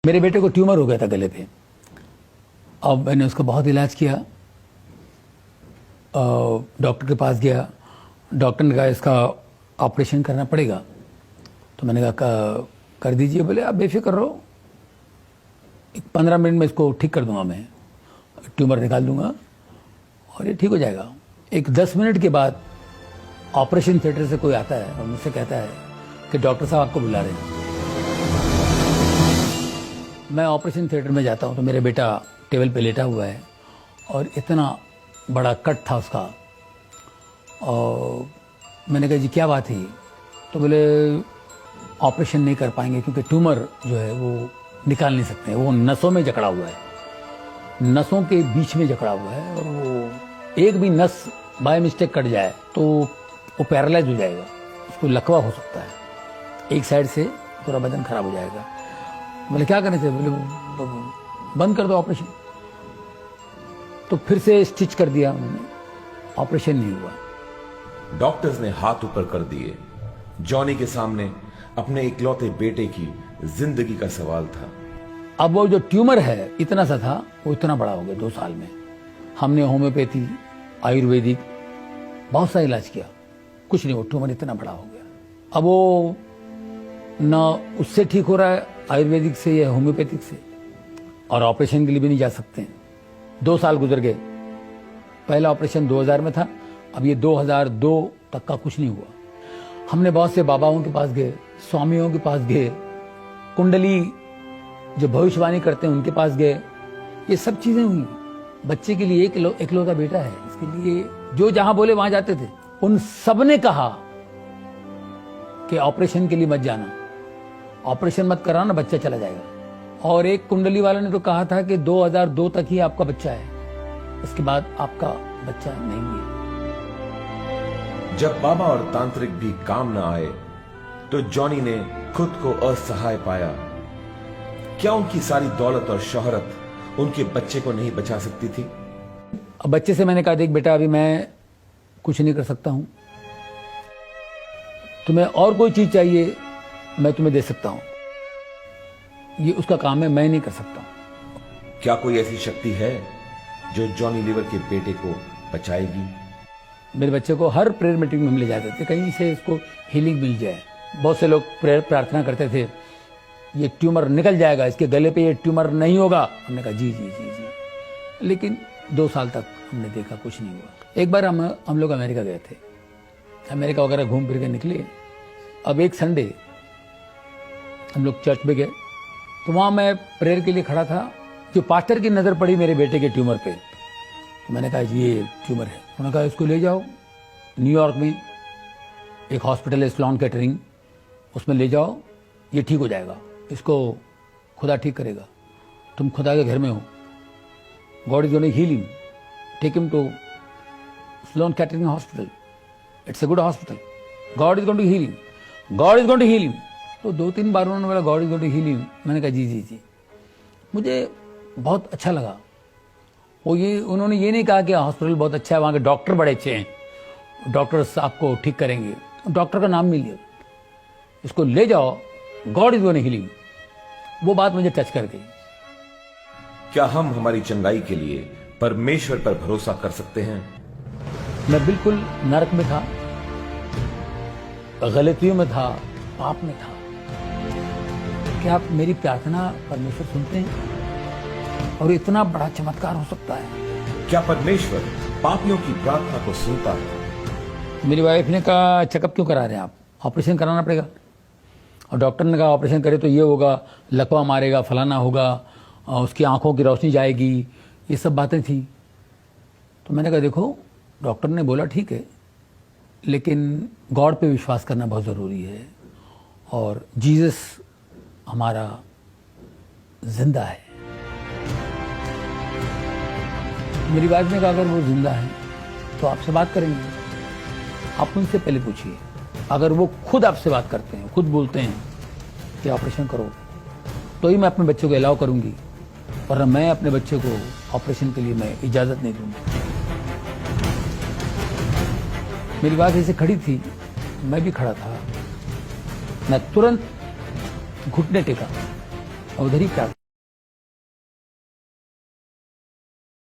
मेरे बेटे को ट्यूमर हो गया था गले पे। अब मैंने उसका बहुत इलाज किया, डॉक्टर के पास गया। डॉक्टर ने कहा इसका ऑपरेशन करना पड़ेगा। तो मैंने कहा कर दीजिए। बोले आप बेफिक्र रहो, 15 मिनट में इसको ठीक कर दूंगा, मैं ट्यूमर निकाल दूंगा और ये ठीक हो जाएगा। एक 10 मिनट के बाद ऑपरेशन थिएटर से कोई आता है और मुझसे कहता है कि डॉक्टर साहब आपको बुला रहे हैं। मैं ऑपरेशन थिएटर में जाता हूँ तो मेरा बेटा टेबल पे लेटा हुआ है और इतना बड़ा कट था उसका। और मैंने कहा जी क्या बात है? तो बोले ऑपरेशन नहीं कर पाएंगे क्योंकि ट्यूमर जो है वो निकाल नहीं सकते हैं, वो नसों में जकड़ा हुआ है, नसों के बीच में जकड़ा हुआ है और वो एक भी नस बाय मिस्टेक कट जाए तो वो पैरालाइज हो जाएगा, उसको लकवा हो सकता है, एक साइड से पूरा बदन खराब हो जाएगा। बोले क्या करने थे? बोले बंद कर दो ऑपरेशन। तो फिर से स्टिच कर दिया उन्होंने, ऑपरेशन नहीं हुआ। डॉक्टर्स ने हाथ ऊपर कर दिए। जॉनी के सामने अपने इकलौते बेटे की जिंदगी का सवाल था। अब वो जो ट्यूमर है इतना सा था, वो इतना बड़ा हो गया 2 साल में। हमने होम्योपैथी, आयुर्वेदिक बहुत सा इलाज किया, कुछ नहीं, वो ट्यूमर इतना बड़ा हो गया। अब वो ना उससे ठीक हो रहा है आयुर्वेदिक से या होम्योपैथिक से, और ऑपरेशन के लिए भी नहीं जा सकते हैं। 2 साल गुजर गए। पहला ऑपरेशन 2000 में था, अब ये 2002 तक का कुछ नहीं हुआ। हमने बहुत से बाबाओं के पास गए, स्वामियों के पास गए, कुंडली जो भविष्यवाणी करते हैं उनके पास गए, ये सब चीजें हुई। बच्चे के लिए इकलौता बेटा है, इसके लिए जो जहां बोले वहां जाते थे। उन सब ने कहा कि ऑपरेशन के लिए मत जाना, ऑपरेशन मत कराना, बच्चा चला जाएगा। और एक कुंडली वाले ने तो कहा था कि 2002 तक ही आपका बच्चा है, इसके बाद आपका बच्चा नहीं है। जब बाबा और तांत्रिक भी काम न आए तो जॉनी ने खुद को असहाय पाया। क्या उनकी सारी दौलत और शोहरत उनके बच्चे को नहीं बचा सकती थी? अब बच्चे से मैंने कहा देख बेटा, अभी मैं कुछ नहीं कर सकता हूं, तुम्हें और कोई चीज चाहिए मैं तुम्हें दे सकता हूं, ये उसका काम है, मैं नहीं कर सकता हूं। क्या कोई ऐसी शक्ति है जो जॉनी लीवर के बेटे को बचाएगी? मेरे बच्चे को हर प्रेयर मीटिंग में हम ले जाते थे, कहीं से इसको हीलिंग मिल जाए। बहुत से लोग प्रेयर प्रार्थना करते थे ये ट्यूमर निकल जाएगा, इसके गले पे ये ट्यूमर नहीं होगा। हमने कहा जी जी जी जी, लेकिन 2 साल तक हमने देखा कुछ नहीं हुआ। एक बार हम लोग अमेरिका गए थे, अमेरिका वगैरह घूम फिर के निकले। अब एक संडे हम लोग चर्च में गए, तो वहाँ मैं प्रेयर के लिए खड़ा था। जो पास्टर की नज़र पड़ी मेरे बेटे के ट्यूमर पे, तो मैंने कहा जी ये ट्यूमर है। उन्होंने कहा इसको ले जाओ, न्यूयॉर्क में एक हॉस्पिटल है स्लोन केटरिंग, उसमें ले जाओ, ये ठीक हो जाएगा, इसको खुदा ठीक करेगा, तुम खुदा के घर में हो, God is going to heal him, take him to Sloan Kettering hospital, it's a good hospital, God is going to heal him, God is going to heal him. तो 2-3 बार उन्होंने बोला God is going to heal him. मैंने कहा जी जी जी। मुझे बहुत अच्छा लगा। वो ये उन्होंने ये नहीं कहा कि हॉस्पिटल बहुत अच्छा है, वहाँ के डॉक्टर बड़े अच्छे हैं, डॉक्टर्स आपको ठीक करेंगे, डॉक्टर का नाम नहीं लिया, इसको ले जाओ, God is going to heal him. वो बात मुझे टच कर गई। क्या हम हमारी चंगाई के लिए परमेश्वर पर भरोसा कर सकते हैं? मैं बिल्कुल नरक में था, गलतियों में था, पाप में था। क्या आप मेरी प्रार्थना परमेश्वर सुनते हैं? और इतना बड़ा चमत्कार हो सकता है। क्या परमेश्वर पापियों की प्रार्थना को सुनता है? मेरी वाइफ ने कहा चेकअप क्यों करा रहे हैं आप, ऑपरेशन कराना पड़ेगा। और डॉक्टर ने कहा ऑपरेशन करे तो ये होगा, लकवा मारेगा, फलाना होगा, उसकी आंखों की रोशनी जाएगी, ये सब बातें थी। तो मैंने कहा देखो डॉक्टर ने बोला ठीक है, लेकिन गॉड पे विश्वास करना बहुत ज़रूरी है, और जीसस हमारा जिंदा है। मेरी वाइफ ने कहा अगर वो जिंदा है तो आपसे बात करेंगे, आप उनसे पहले पूछिए। अगर वो खुद आपसे बात करते हैं, खुद बोलते हैं कि ऑपरेशन करो, तो ही मैं अपने बच्चे को अलाउ करूंगी, वरना मैं अपने बच्चे को ऑपरेशन के लिए मैं इजाज़त नहीं दूंगी। मेरी वाइफ ऐसे खड़ी थी, मैं भी खड़ा था। मैं तुरंत घुटने टेका और उधर ही प्रार्थना